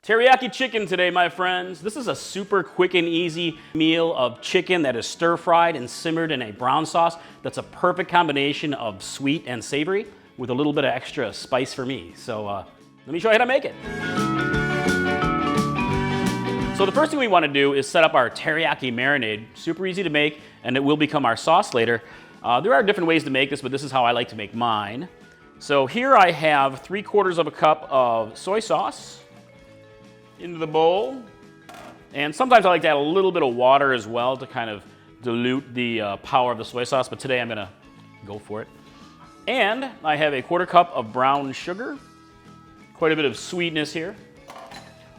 Teriyaki chicken today, my friends. This is a super quick and easy meal of chicken that is stir-fried and simmered in a brown sauce. That's a perfect combination of sweet and savory with a little bit of extra spice for me. So let me show you how to make it. So the first thing we want to do is set up our teriyaki marinade. Super easy to make, and it will become our sauce later. There are different ways to make this, but this is how I like to make mine. So here I have 3/4 of a cup of soy sauce into the bowl. And sometimes I like to add a little bit of water as well to kind of dilute the power of the soy sauce, but today I'm gonna go for it. And I have a 1/4 cup of brown sugar, quite a bit of sweetness here,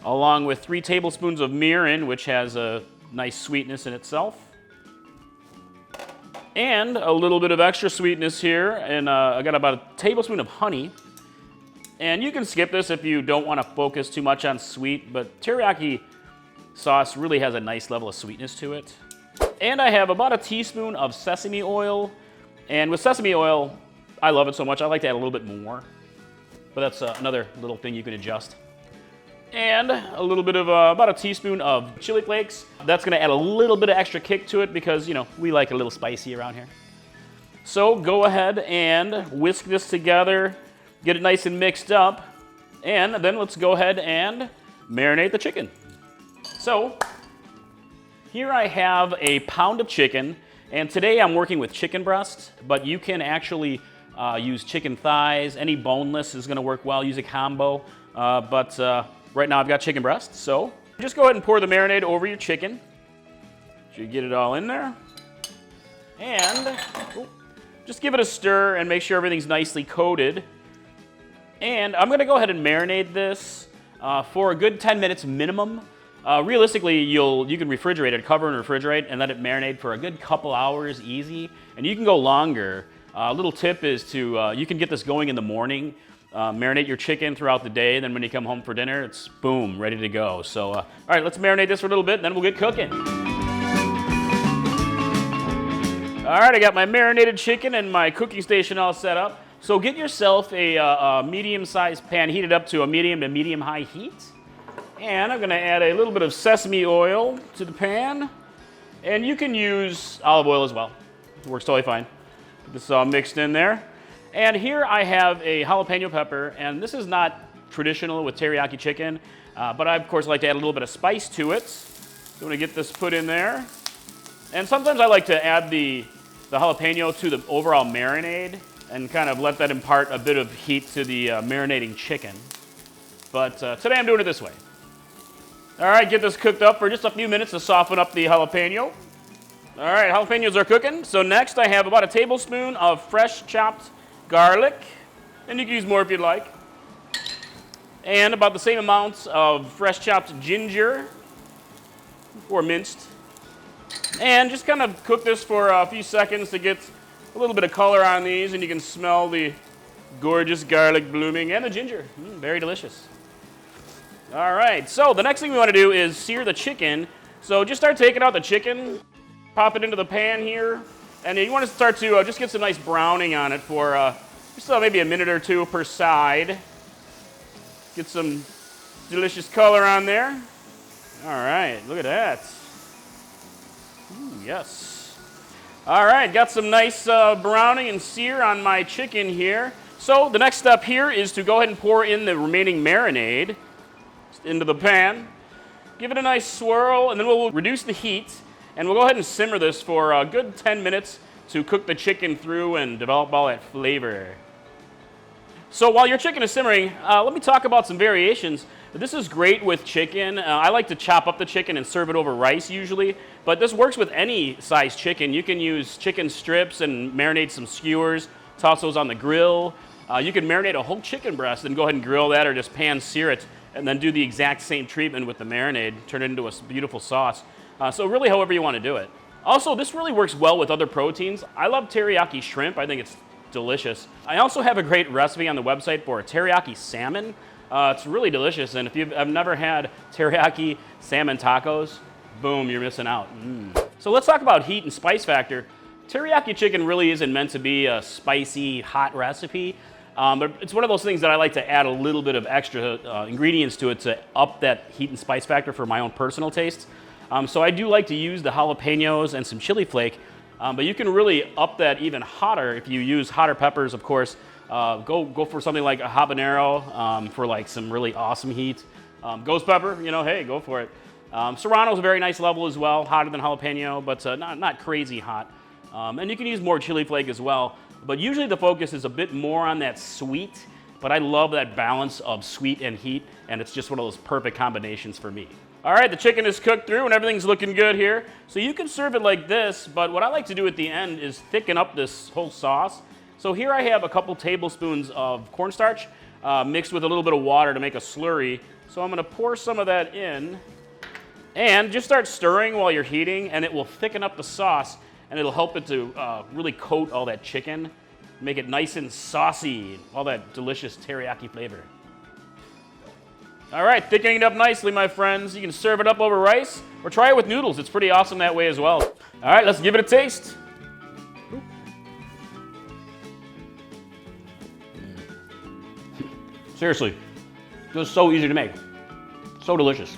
along with 3 tablespoons of mirin, which has a nice sweetness in itself. And a little bit of extra sweetness here, and I got about a tablespoon of honey. And you can skip this if you don't want to focus too much on sweet, but teriyaki sauce really has a nice level of sweetness to it. And I have about a teaspoon of sesame oil. And with sesame oil, I love it so much, I like to add a little bit more. But that's another little thing you can adjust. And a little bit of, about a teaspoon of chili flakes. That's gonna add a little bit of extra kick to it because, you know, we like a little spicy around here. So go ahead and whisk this together. Get it nice and mixed up, and then let's go ahead and marinate the chicken. So here I have a pound of chicken, and today I'm working with chicken breast, but you can actually use chicken thighs. Any boneless is gonna work well, use a combo, but right now I've got chicken breast, so just go ahead and pour the marinade over your chicken. So you get it all in there, and just give it a stir and make sure everything's nicely coated. And I'm gonna go ahead and marinate this for a good 10 minutes minimum. Realistically, you can refrigerate it, cover and refrigerate, and let it marinate for a good couple hours easy. And you can go longer. A little tip is to, you can get this going in the morning, marinate your chicken throughout the day, and then when you come home for dinner, it's boom, ready to go. So, all right, let's marinate this for a little bit, and then we'll get cooking. All right, I got my marinated chicken and my cooking station all set up. So get yourself a medium-sized pan heated up to a medium to medium-high heat. And I'm gonna add a little bit of sesame oil to the pan. And you can use olive oil as well. It works totally fine. Get this all mixed in there. And here I have a jalapeno pepper, and this is not traditional with teriyaki chicken, but I, of course, like to add a little bit of spice to it. So I'm gonna get this put in there. And sometimes I like to add the jalapeno to the overall marinade and kind of let that impart a bit of heat to the marinating chicken. But today I'm doing it this way. All right, get this cooked up for just a few minutes to soften up the jalapeno. All right, jalapenos are cooking. So next I have about a tablespoon of fresh chopped garlic, and you can use more if you'd like. And about the same amount of fresh chopped ginger, or minced. And just kind of cook this for a few seconds to get a little bit of color on these, and you can smell the gorgeous garlic blooming and the ginger. Very delicious. All right, so the next thing we want to do is sear the chicken. So just start taking out the chicken, pop it into the pan here, and you want to start to just get some nice browning on it for just maybe a minute or two per side. Get some delicious color on there. All right, look at that. Ooh, yes. All right, got some nice browning and sear on my chicken here. So the next step here is to go ahead and pour in the remaining marinade into the pan. Give it a nice swirl, and then we'll reduce the heat, and we'll go ahead and simmer this for a good 10 minutes to cook the chicken through and develop all that flavor. So while your chicken is simmering, let me talk about some variations. This is great with chicken. I like to chop up the chicken and serve it over rice usually, but this works with any size chicken. You can use chicken strips and marinate some skewers, toss those on the grill. You can marinate a whole chicken breast and go ahead and grill that or just pan sear it and then do the exact same treatment with the marinade, turn it into a beautiful sauce. So really however you want to do it. Also, this really works well with other proteins. I love teriyaki shrimp. I think it's delicious. I also have a great recipe on the website for a teriyaki salmon. It's really delicious, and if you've never had teriyaki salmon tacos, boom, you're missing out. So let's talk about heat and spice factor. Teriyaki chicken really isn't meant to be a spicy, hot recipe. But it's one of those things that I like to add a little bit of extra ingredients to it to up that heat and spice factor for my own personal taste. So I do like to use the jalapenos and some chili flake, but you can really up that even hotter if you use hotter peppers, of course. Go for something like a habanero for like some really awesome heat. Ghost pepper, you know, hey, go for it. Serrano's a very nice level as well, hotter than jalapeno, but not crazy hot. And you can use more chili flake as well, but usually the focus is a bit more on that sweet, but I love that balance of sweet and heat, and it's just one of those perfect combinations for me. All right, the chicken is cooked through and everything's looking good here. So you can serve it like this, but what I like to do at the end is thicken up this whole sauce. So here I have a couple tablespoons of cornstarch mixed with a little bit of water to make a slurry. So I'm gonna pour some of that in and just start stirring while you're heating, and it will thicken up the sauce and it'll help it to really coat all that chicken, make it nice and saucy, all that delicious teriyaki flavor. All right, thickening it up nicely, my friends. You can serve it up over rice or try it with noodles. It's pretty awesome that way as well. All right, let's give it a taste. Seriously, just so easy to make. So delicious.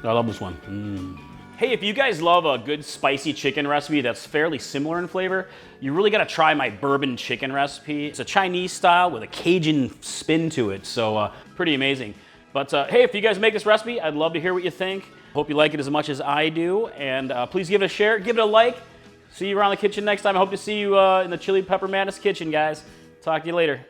I love this one. Hey, if you guys love a good spicy chicken recipe that's fairly similar in flavor, you really gotta try my bourbon chicken recipe. It's a Chinese style with a Cajun spin to it, so pretty amazing. But hey, if you guys make this recipe, I'd love to hear what you think. Hope you like it as much as I do, and please give it a share, give it a like. See you around the kitchen next time. I hope to see you in the Chili Pepper Madness kitchen, guys. Talk to you later.